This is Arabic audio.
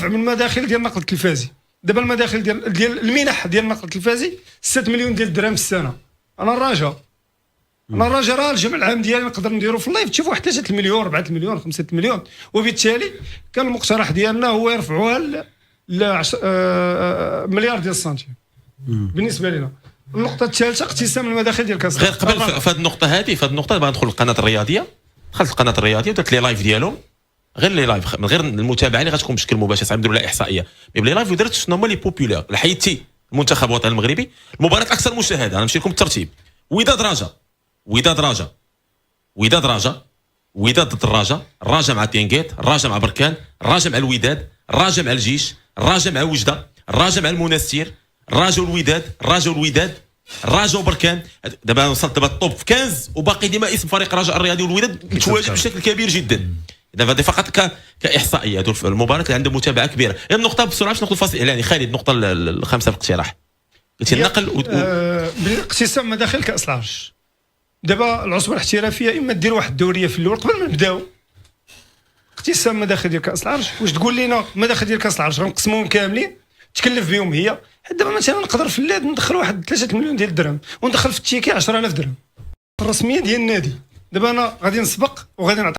من المداخل ديال النقل التلفازي. دابا المداخل ديال المنح ديال النقل التلفازي 6 مليون ديال الدرهم في السنه. انا الرجاء راه الجمع العام ديالي نقدر نديرو في اللايف تشوفوا حتى 3 مليون 4 مليون 5 مليون، وبالتالي كان المقترح ديالنا هو يرفعوها ل مليار ديال السنتيم بالنسبه لنا. النقطه الثالثه اقتسام المداخل ديال كاس غير قبل في هذه النقطه دابا ندخل للقناه الرياضيه. دخلت القناه الرياضيه ودرت لي لايف ديالهم، غير لي لايف من غير المتابعه اللي غتكون بشكل مباشر، صعيب نديروا لها احصائيه، مي بلي لايف ودرت شنو هما لي بوبولار لحيدتي المنتخب الوطني المغربي. المباراه الاكثر مشاهده انا نمشي لكم بالترتيب: وداد رجاء، وداد رجاء، وداد رجاء، وداد ضد الرجاء، الرجاء مع تينكيت، الرجاء مع بركان، الرجاء مع الوداد، الرجاء مع الجيش، الرجاء مع وجده، الرجاء مع المنستير، الرجاء والوداد، الرجاء والوداد، الرجاء وبركان. دابا وصلت دابا الطوب في 15 وباقي ديما اسم فريق الرجاء الرياضي والوداد متواجد بشكل كبير جدا. دابا هذه فقط كاحصائيه، هذو المباراه اللي عندها متابعه كبيره. غير النقطه بسرعه باش ناخذ فاصل اعلاني. خالد، النقطه الخامسه في الاقتراح قلت النقل باقتسام مداخل كاس العرش. دابا العصبه الاحترافيه اما دير واحد الدوريه في الاول قبل ما نبداو اقتسام مداخل ديال كاس العرش. واش تقول لنا مداخل ديال كاس العرش غنقسموهم كاملين تكلف بهم هي؟ دابا مثلا نقدر في اللاد ندخل واحد 3 مليون ديال الدرهم وندخل في التيكي 10000 درهم الرسميه ديال النادي. دابا انا غادي نسبق وغادي نعطي